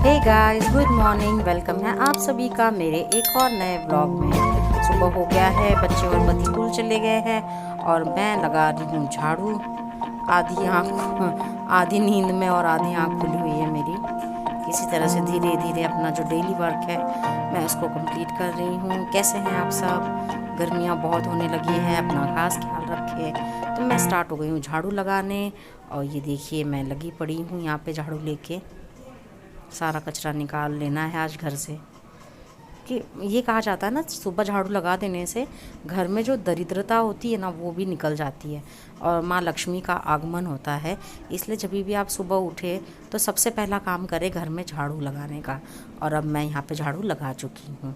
हे guys, good morning. Welcome है आप सभी का मेरे एक और नए व्लॉग में। सुबह हो गया है, बच्चे और पति स्कूल चले गए हैं और मैं लगा रही हूँ झाड़ू। आधी नींद में और आधी आँख खुली हुई है मेरी। किसी तरह से धीरे धीरे अपना जो डेली वर्क है मैं उसको कंप्लीट कर रही हूँ। कैसे हैं आप सब? गर्मियाँ बहुत होने लगी हैं, अपना खास ख्याल रखें। तो मैं स्टार्ट हो गई हूँ झाड़ू लगाने और ये देखिए मैं लगी पड़ी हूँ यहाँ पे झाड़ू लेके। सारा कचरा निकाल लेना है आज घर से। कि ये कहा जाता है ना, सुबह झाड़ू लगा देने से घर में जो दरिद्रता होती है ना वो भी निकल जाती है और माँ लक्ष्मी का आगमन होता है। इसलिए जब भी आप सुबह उठे तो सबसे पहला काम करें घर में झाड़ू लगाने का। और अब मैं यहाँ पे झाड़ू लगा चुकी हूँ।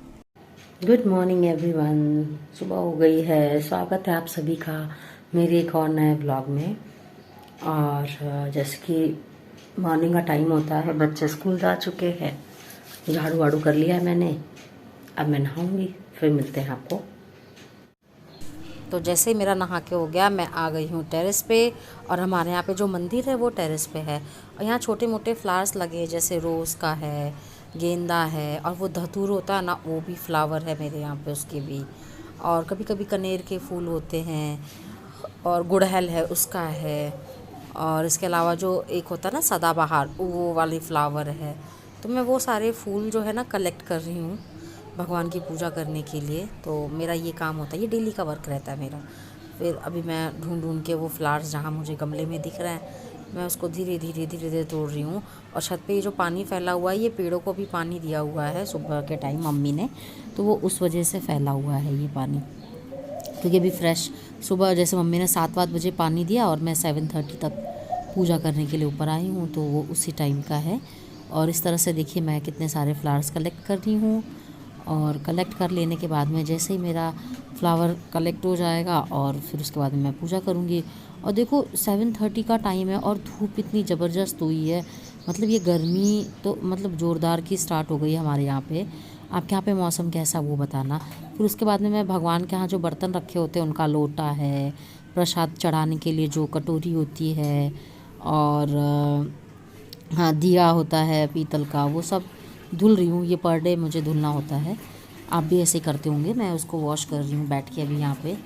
गुड मॉर्निंग एवरीवन, सुबह हो गई है। स्वागत है आप सभी का मेरे एक और नए ब्लॉग में। और जैसे कि मॉर्निंग का टाइम होता है, बच्चे स्कूल जा चुके हैं, झाड़ू वाड़ू कर लिया है मैंने। अब मैं नहाऊंगी, फिर मिलते हैं आपको। तो जैसे ही मेरा नहा के हो गया, मैं आ गई हूँ टेरेस पे। और हमारे यहाँ पे जो मंदिर है वो टेरेस पे है और यहाँ छोटे मोटे फ्लावर्स लगे, जैसे रोज़ का है, गेंदा है और वो धतूर होता है ना, वो भी फ्लावर है मेरे यहाँ पे, उसके भी। और कभी कभी कनेर के फूल होते हैं और गुड़हल है उसका है। और इसके अलावा जो एक होता है ना सदाबहार, वो वाली फ्लावर है। तो मैं वो सारे फूल जो है ना कलेक्ट कर रही हूँ भगवान की पूजा करने के लिए। तो मेरा ये काम होता है, ये डेली का वर्क रहता है मेरा। फिर अभी मैं ढूंढ ढूंढ के वो फ्लावर्स जहाँ मुझे गमले में दिख रहे हैं, मैं उसको धीरे धीरे तोड़ रही हूँ। और छत पे ये जो पानी फैला हुआ है, ये पेड़ों को भी पानी दिया हुआ है सुबह के टाइम मम्मी ने, तो वो उस वजह से फैला हुआ है ये पानी। क्योंकि अभी फ्रेश सुबह जैसे मम्मी ने 7-8 बजे पानी दिया और मैं 7:30 तक पूजा करने के लिए ऊपर आई हूँ, तो वो उसी टाइम का है। और इस तरह से देखिए मैं कितने सारे फ्लावर्स कलेक्ट कर रही हूँ। और कलेक्ट कर लेने के बाद में जैसे ही मेरा फ्लावर कलेक्ट हो जाएगा और फिर उसके बाद में मैं पूजा करूँगी। और देखो 7:30 का टाइम है और धूप इतनी ज़बरदस्त हुई है, मतलब ये गर्मी तो मतलब ज़ोरदार की स्टार्ट हो गई है हमारे यहाँ पे। आपके यहाँ पे मौसम कैसा वो बताना। फिर उसके बाद में मैं भगवान के यहाँ जो बर्तन रखे होते हैं, उनका लोटा है, प्रसाद चढ़ाने के लिए जो कटोरी होती है, और हाँ दिया होता है पीतल का, वो सब धुल रही हूँ। ये पर डे मुझे धुलना होता है, आप भी ऐसे ही करते होंगे। मैं उसको वॉश कर रही हूँ बैठ के अभी यहाँ पे।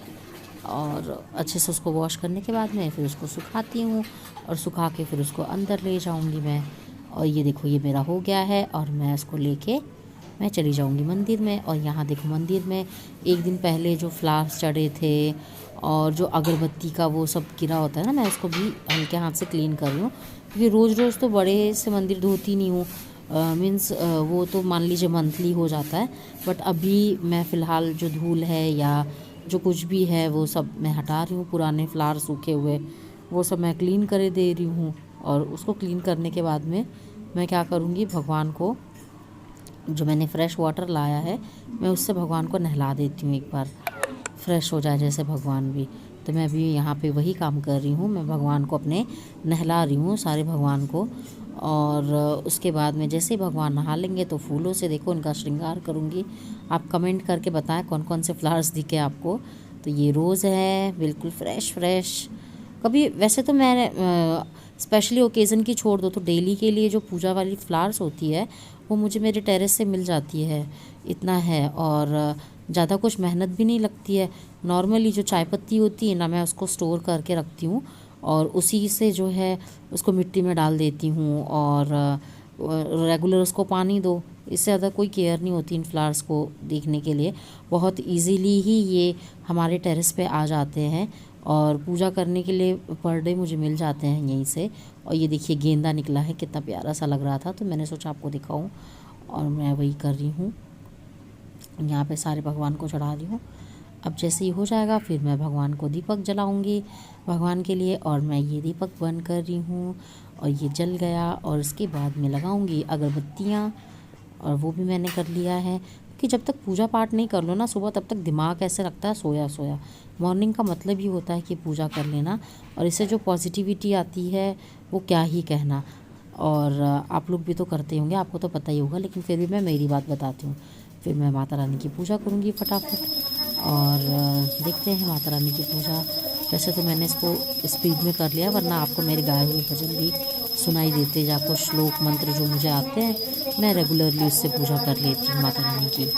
और अच्छे से उसको वॉश करने के बाद में फिर उसको सुखाती हूँ और सुखा के फिर उसको अंदर ले जाऊँगी मैं। और ये देखो ये मेरा हो गया है और मैं इसको लेके मैं चली जाऊँगी मंदिर में। और यहाँ देखो मंदिर में एक दिन पहले जो फ्लावर्स चढ़े थे और जो अगरबत्ती का वो सब गिरा होता है ना, मैं उसको भी हल्के हाथ से क्लीन कर रही हूँ। क्योंकि रोज़ रोज़ तो बड़े से मंदिर धोती नहीं हूँ, मीन्स वो तो मान लीजिए मंथली हो जाता है। बट अभी मैं फ़िलहाल जो धूल है या जो कुछ भी है वो सब मैं हटा रही हूँ। पुराने फ्लावर सूखे हुए वो सब मैं क्लीन कर दे रही हूँ। और उसको क्लीन करने के बाद में मैं क्या करूँगी, भगवान को जो मैंने फ़्रेश वाटर लाया है मैं उससे भगवान को नहला देती हूँ, एक बार फ्रेश हो जाए जैसे भगवान भी। तो मैं अभी यहाँ पे वही काम कर रही हूँ, मैं भगवान को अपने नहला रही हूँ, सारे भगवान को। और उसके बाद में जैसे ही भगवान नहा लेंगे तो फूलों से देखो उनका श्रृंगार करूँगी। आप कमेंट करके बताएं कौन कौन से फ्लावर्स दिखे आपको। तो ये रोज़ है बिल्कुल फ्रेश फ्रेश। कभी वैसे तो मैं स्पेशली ओकेज़न की छोड़ दो तो डेली के लिए जो पूजा वाली फ्लावर्स होती है वो मुझे मेरे टेरेस से मिल जाती है, इतना है। और ज़्यादा कुछ मेहनत भी नहीं लगती है। नॉर्मली जो चाय पत्ती होती है ना, मैं उसको स्टोर करके रखती हूँ और उसी से जो है उसको मिट्टी में डाल देती हूँ और रेगुलर उसको पानी दो। इससे ज़्यादा कोई केयर नहीं होती इन फ्लावर्स को देखने के लिए। बहुत इजीली ही ये हमारे टेरेस पे आ जाते हैं और पूजा करने के लिए पर डे मुझे मिल जाते हैं यहीं से। और ये देखिए गेंदा निकला है, कितना प्यारा सा लग रहा था, तो मैंने सोचा आपको दिखाऊं और मैं वही कर रही हूँ। यहाँ पे सारे भगवान को चढ़ा रही हूँ। अब जैसे ही हो जाएगा फिर मैं भगवान को दीपक जलाऊंगी भगवान के लिए। और मैं ये दीपक बंद कर रही हूँ और ये जल गया। और इसके बाद में लगाऊंगी अगरबत्तियाँ, और वो भी मैंने कर लिया है। कि जब तक पूजा पाठ नहीं कर लो ना सुबह, तब तक दिमाग ऐसे लगता है सोया सोया। मॉर्निंग का मतलब ही होता है कि पूजा कर लेना, और इससे जो पॉजिटिविटी आती है वो क्या ही कहना। और आप लोग भी तो करते होंगे, आपको तो पता ही होगा, लेकिन फिर भी मैं मेरी बात बताती हूँ। फिर मैं माता रानी की पूजा करूँगी फटाफट और देखते हैं माता रानी की पूजा। वैसे तो मैंने इसको स्पीड में कर लिया, वरना आपको मेरे गाए हुए भजन भी सुनाई देते जा कुछ श्लोक मंत्र जो मुझे आते हैं, मैं रेगुलरली उससे पूजा कर लेती हूँ माता रानी की।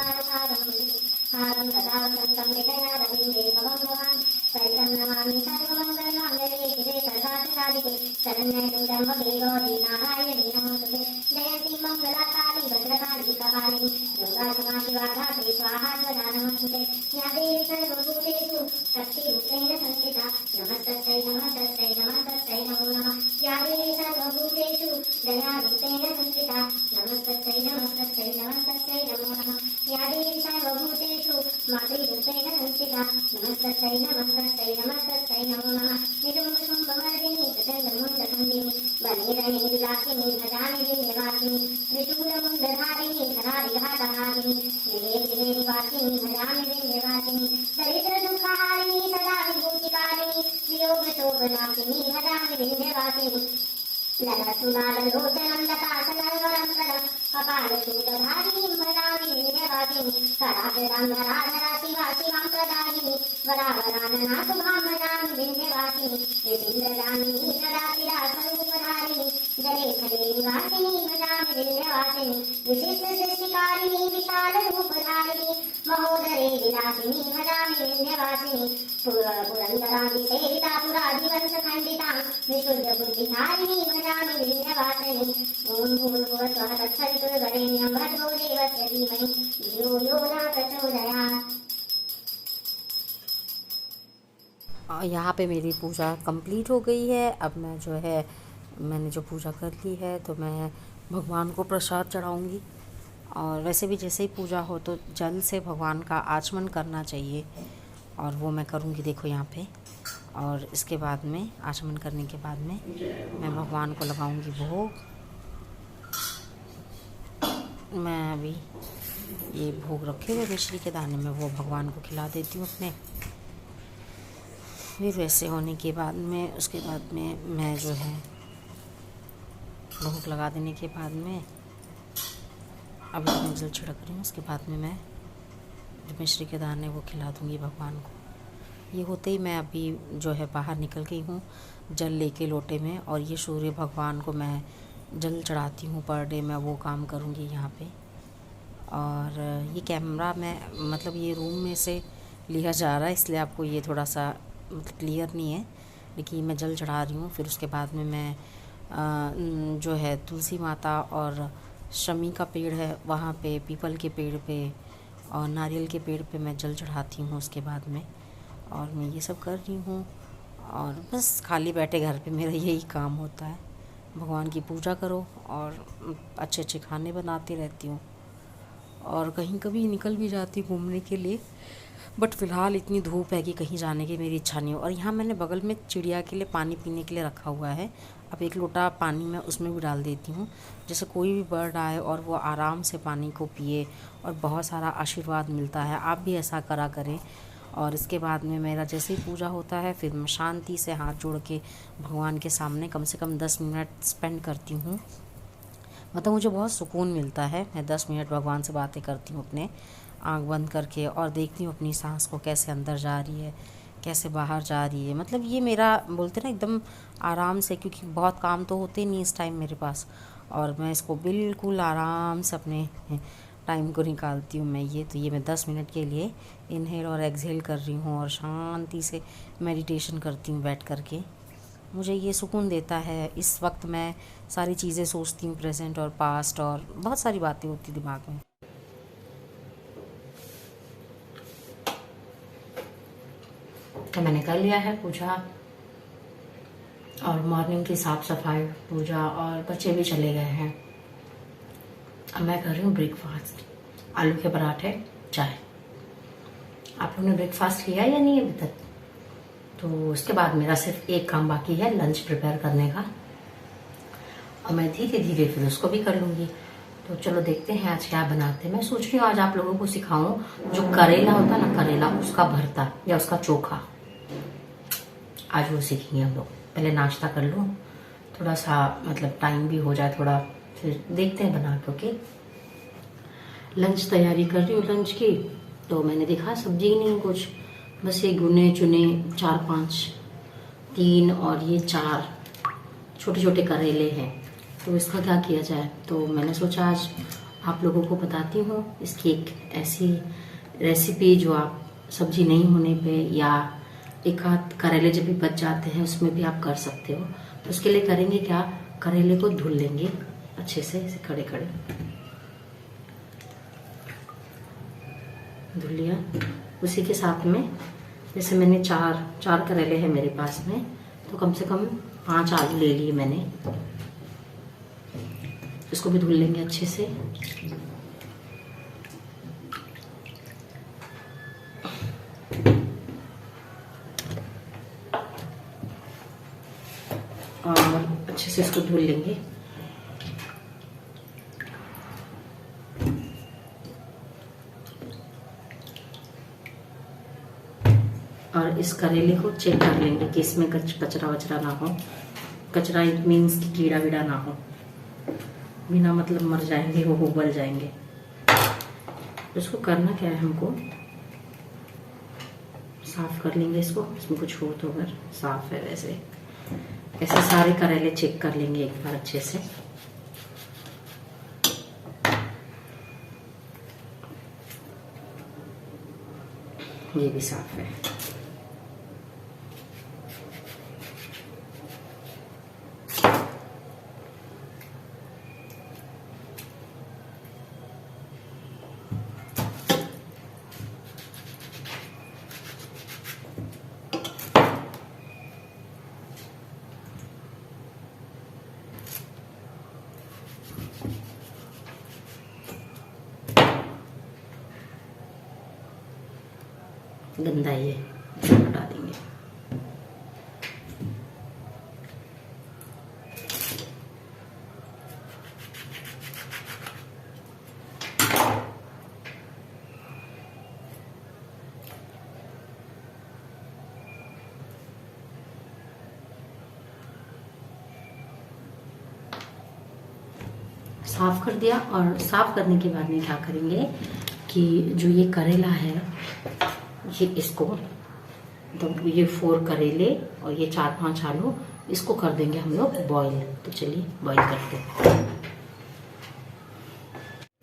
यहाँ पे मेरी पूजा कंप्लीट हो गई है। अब मैं जो है, मैंने जो पूजा कर ली है तो मैं भगवान को प्रसाद चढ़ाऊँगी। और वैसे भी जैसे ही पूजा हो तो जल से भगवान का आचमन करना चाहिए, और वो मैं करूँगी देखो यहाँ पे। और इसके बाद में आचमन करने के बाद में मैं भगवान को लगाऊँगी भोग। मैं अभी ये भोग रखे हुए मिश्री के दाने में वो भगवान को खिला देती हूँ अपने। फिर वैसे होने के बाद में उसके बाद में मैं जो है भोग लगा देने के बाद में अभी तो मैं जल छिड़क रही हूँ, उसके बाद में मैं जो मिश्री के दाने वो खिला दूँगी भगवान को। ये होते ही मैं अभी जो है बाहर निकल गई हूँ जल लेके लोटे में, और ये सूर्य भगवान को मैं जल चढ़ाती हूँ पर डे, मैं वो काम करूँगी यहाँ पे। और ये कैमरा मैं मतलब ये रूम में से लिया जा रहा है, इसलिए आपको ये थोड़ा सा मतलब क्लियर नहीं है, लेकिन मैं जल चढ़ा रही हूँ। फिर उसके बाद में मैं जो है तुलसी माता और शमी का पेड़ है वहाँ पे, पीपल के पेड़ पे और नारियल के पेड़ पे मैं जल चढ़ाती हूँ उसके बाद में। और मैं ये सब कर रही हूँ, और बस खाली बैठे घर पे मेरा यही काम होता है, भगवान की पूजा करो और अच्छे अच्छे खाने बनाती रहती हूँ। और कहीं कभी निकल भी जाती हूँ घूमने के लिए, बट फ़िलहाल इतनी धूप है कि कहीं जाने की मेरी इच्छा नहीं हो। और यहाँ मैंने बगल में चिड़िया के लिए पानी पीने के लिए रखा हुआ है, अब एक लोटा पानी मैं उसमें भी डाल देती हूँ, जैसे कोई भी बर्ड आए और वो आराम से पानी को पिए और बहुत सारा आशीर्वाद मिलता है। आप भी ऐसा करा करें। और इसके बाद में मेरा जैसे ही पूजा होता है फिर मैं शांति से हाथ जोड़ के भगवान के सामने कम से कम 10 मिनट स्पेंड करती हूँ। मतलब मुझे बहुत सुकून मिलता है। मैं 10 मिनट भगवान से बातें करती हूँ अपने आँख बंद करके, और देखती हूँ अपनी सांस को कैसे अंदर जा रही है, कैसे बाहर जा रही है। मतलब ये मेरा बोलते ना एकदम आराम से, क्योंकि बहुत काम तो होते नहीं इस टाइम मेरे पास, और मैं इसको बिल्कुल आराम से अपने टाइम को निकालती हूँ मैं ये। तो ये मैं 10 मिनट के लिए इनहेल और एक्सहेल कर रही हूँ और शांति से मेडिटेशन करती हूँ बैठ कर के। मुझे ये सुकून देता है। इस वक्त मैं सारी चीज़ें सोचती हूँ, प्रेजेंट और पास्ट, और बहुत सारी बातें होती दिमाग में। तो मैंने कर लिया है पूजा और मॉर्निंग की साफ़ सफाई, पूजा, और बच्चे भी चले गए हैं। अब मैं कर रही हूँ ब्रेकफास्ट, आलू के पराठे, चाय। आप लोगों ने ब्रेकफास्ट किया या नहीं अभी तक? तो उसके बाद मेरा सिर्फ एक काम बाकी है, लंच प्रिपेयर करने का, और मैं धीरे धीरे फिर उसको भी कर लूँगी। तो चलो देखते हैं आज क्या बनाते हैं। मैं सोच रही हूँ आज आप लोगों को सिखाऊं जो करेला होता है ना, करेला, उसका भरता या उसका चोखा, आज वो सीखेंगे हम लोग। पहले नाश्ता कर लूँ, थोड़ा सा मतलब टाइम भी हो जाए थोड़ा, फिर देखते हैं बना के। ओके, लंच तैयारी कर रही हूँ लंच की। तो मैंने देखा सब्जी नहीं कुछ, बस ये गुने चुने 4-5, 3 और ये 4 छोटे छोटे करेले हैं, तो इसका क्या किया जाए। तो मैंने सोचा आज आप लोगों को बताती हूँ इसकी एक ऐसी रेसिपी जो आप सब्जी नहीं होने पे या एक आध करेले जब भी बच जाते हैं उसमें भी आप कर सकते हो। तो उसके लिए करेंगे क्या, करेले को धुल लेंगे अच्छे से, ऐसे खड़े खड़े धुल लिया। उसी के साथ में जैसे मैंने चार करेले हैं मेरे पास में, तो कम से कम 5 आलू ले लिए मैंने। इसको भी धुल लेंगे अच्छे से। और अच्छे से इसको धुल लेंगे। और इस करेले को चेक कर लेंगे कि इसमें कचरा वचरा ना हो। कचरा इट मीन्स कि कीड़ा वीड़ा ना हो, बिना मतलब मर जाएंगे वो उबल जाएंगे। इसको करना क्या है, हमको साफ कर लेंगे इसको, इसमें कुछ हो तो अगर साफ है। वैसे ऐसे सारे करेले चेक कर लेंगे एक बार अच्छे से। ये भी साफ है। गंदा ये हटा देंगे। साफ कर दिया। और साफ करने के बाद में क्या करेंगे कि जो ये करेला है, ये इसको तो ये 4 करेले और ये 4-5 आलू, इसको कर देंगे हम लोग बॉईल। तो चलिए बॉईल करते हैं।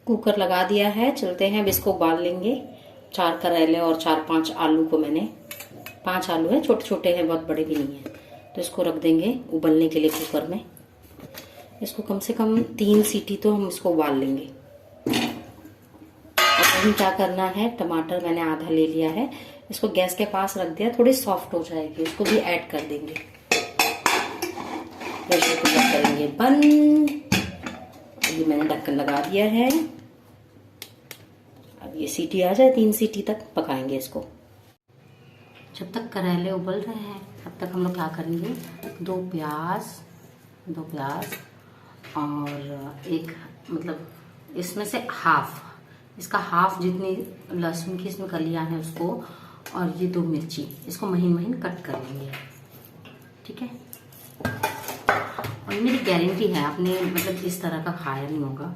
कुकर लगा दिया है, चलते हैं। अब इसको उबाल लेंगे। 4 करेले और 4-5 आलू को मैंने, 5 आलू है, छोटे छोटे हैं, बहुत बड़े भी नहीं है। तो इसको रख देंगे उबलने के लिए कुकर में। इसको कम से कम 3 सीटी तो हम इसको उबाल लेंगे। अभी क्या करना है, टमाटर मैंने आधा ले लिया है, इसको गैस के पास रख दिया, थोड़ी सॉफ्ट हो जाएगी, इसको भी ऐड कर देंगे। प्रेशर कुकर करेंगे बंद। अभी मैंने ढक्कन लगा दिया है। अब ये सीटी आ जाए, 3 सीटी तक पकाएंगे इसको। जब तक करेले उबल रहे हैं तब तक हम लोग क्या करेंगे, 2 प्याज और एक मतलब इसमें से इसका हाफ जितनी लहसुन की इसमें कलियां हैं उसको, और ये 2 मिर्ची, इसको महीन महीन कट कर लेंगे। ठीक है। और मेरी गारंटी है, आपने मतलब इस तरह का खाया नहीं होगा,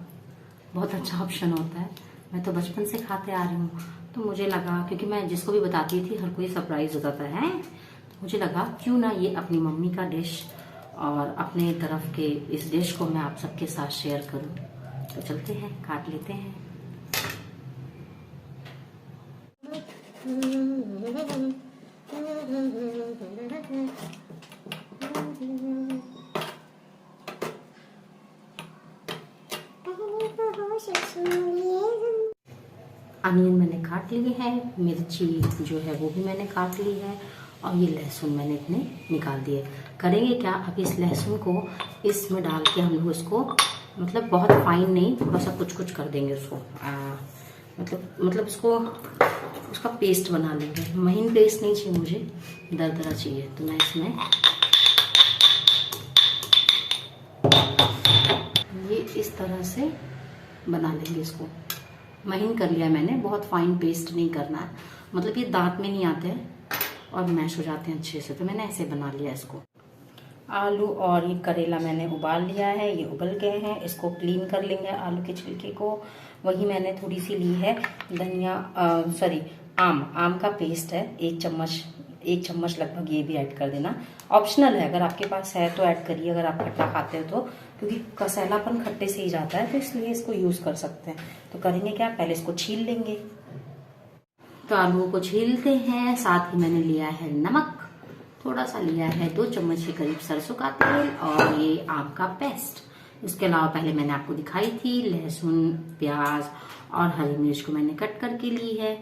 बहुत अच्छा ऑप्शन होता है। मैं तो बचपन से खाते आ रही हूँ, तो मुझे लगा, क्योंकि मैं जिसको भी बताती थी हर कोई सरप्राइज हो जाता है, तो मुझे लगा क्यों ना ये अपनी मम्मी का डिश और अपने तरफ के इस डिश को मैं आप सबके साथ शेयर करूँ। तो चलते हैं, काट लेते हैं। अनियन मैंने काट लिए हैं, मिर्ची जो है वो भी मैंने काट ली है, और ये लहसुन मैंने इतने निकाल दिए। करेंगे क्या, अब इस लहसुन को इसमें डाल के हम लोग इसको मतलब बहुत फाइन नहीं, थोड़ा सा कुछ कर देंगे उसको। मतलब इसको उसका पेस्ट बना लेंगे। महीन पेस्ट नहीं चाहिए मुझे, दरदरा चाहिए। तो मैं इसमें ये इस तरह से बना लेंगे। इसको महीन कर लिया मैंने, बहुत फाइन पेस्ट नहीं करना है, मतलब ये दांत में नहीं आते हैं और मैश हो जाते हैं अच्छे से। तो मैंने ऐसे बना लिया इसको। आलू और ये करेला मैंने उबाल लिया है, ये उबल गए हैं। इसको क्लीन कर लेंगे आलू के छिलके को। वही मैंने थोड़ी सी ली है धनिया, आम का पेस्ट है, 1 चम्मच 1 चम्मच लगभग ये भी ऐड कर देना। ऑप्शनल है, अगर आपके पास है तो ऐड करिए, अगर आप खट्टा खाते हो तो, क्योंकि कसेलापन खट्टे से ही जाता है तो इसलिए इसको यूज़ कर सकते हैं। तो करेंगे क्या, पहले इसको छील लेंगे। तो आलूओं को छीलते हैं, साथ ही मैंने लिया है नमक, थोड़ा सा लिया है 2 चम्मच के करीब सरसों का तेल और ये आम का पेस्ट। इसके अलावा पहले मैंने आपको दिखाई थी लहसुन, प्याज और हरी मिर्च को मैंने कट करके ली है।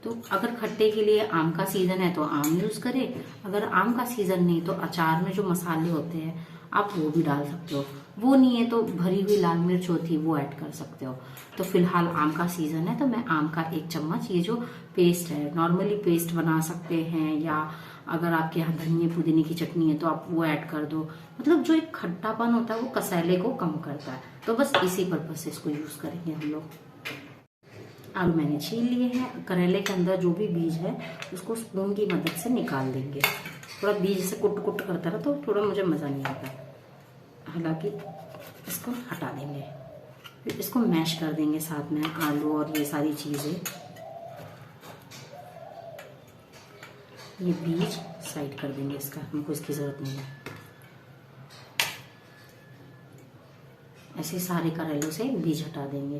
तो अगर खट्टे के लिए आम का सीजन है तो आम यूज करें, अगर आम का सीजन नहीं तो अचार में जो मसाले होते हैं आप वो भी डाल सकते हो, वो नहीं है तो भरी हुई लाल मिर्च होती है वो ऐड कर सकते हो। तो फिलहाल आम का सीजन है तो मैं आम का 1 चम्मच, ये जो पेस्ट है नॉर्मली पेस्ट बना सकते हैं, या अगर आपके यहाँ धनिए पुदीने की चटनी है तो आप वो ऐड कर दो। मतलब जो एक खट्टापन होता है वो कसेले को कम करता है, तो बस इसी पर्पज से इसको यूज करेंगे हम लोग। आलू मैंने छील लिए हैं, करेले के अंदर जो भी बीज है उसको स्पून की मदद से निकाल देंगे। थोड़ा बीज से कुट कुट करता रहा तो थोड़ा मुझे मज़ा नहीं आता, हालांकि इसको हटा देंगे। फिर इसको मैश कर देंगे साथ में आलू और ये सारी चीज़ें। ये बीज साइड कर देंगे, इसका हमको इसकी ज़रूरत नहीं है। ऐसे सारे करेलों से बीज हटा देंगे।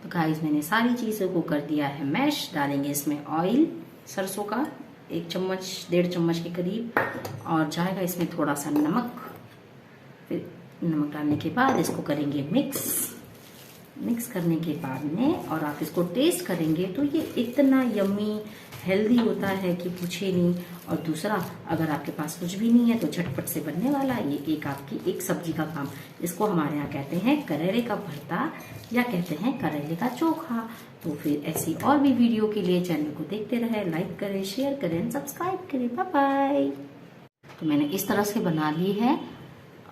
तो गाइस मैंने सारी चीज़ों को कर दिया है मैश। डालेंगे इसमें ऑयल सरसों का 1 चम्मच 1.5 चम्मच के करीब, और जाएगा इसमें थोड़ा सा नमक। फिर नमक डालने के बाद इसको करेंगे मिक्स करने के बाद में, और आप इसको टेस्ट करेंगे तो ये इतना यम्मी हेल्दी होता है कि पूछे नहीं। और दूसरा, अगर आपके पास कुछ भी नहीं है तो झटपट से बनने वाला ये एक आपकी एक सब्जी का काम। इसको हमारे यहाँ कहते हैं करेले का भरता या कहते हैं करेले का चोखा। तो फिर ऐसी और भी वीडियो के लिए चैनल को देखते रहे, लाइक करें, शेयर करें, सब्सक्राइब करें। Bye bye. तो मैंने इस तरह से बना ली है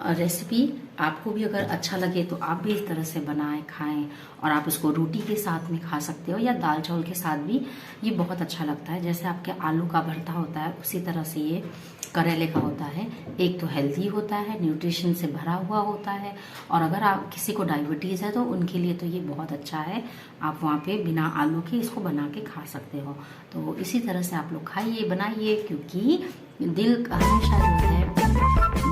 रेसिपी। आपको भी अगर अच्छा लगे तो आप भी इस तरह से बनाएं, खाएं, और आप इसको रोटी के साथ में खा सकते हो या दाल चावल के साथ भी ये बहुत अच्छा लगता है। जैसे आपके आलू का भरता होता है उसी तरह से ये करेले का होता है। एक तो हेल्दी होता है, न्यूट्रिशन से भरा हुआ होता है, और अगर आप किसी को डायबिटीज़ है तो उनके लिए तो ये बहुत अच्छा है। आप वहाँ पे बिना आलू के इसको बना के खा सकते हो। तो इसी तरह से आप लोग खाइए, बनाइए, क्योंकि दिल का हमेशा जो है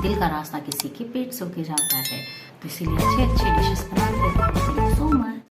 दिल का रास्ता किसी के पेट से होके जाता है। तो इसीलिए अच्छे अच्छे डिशेस बनाते हैं। So much.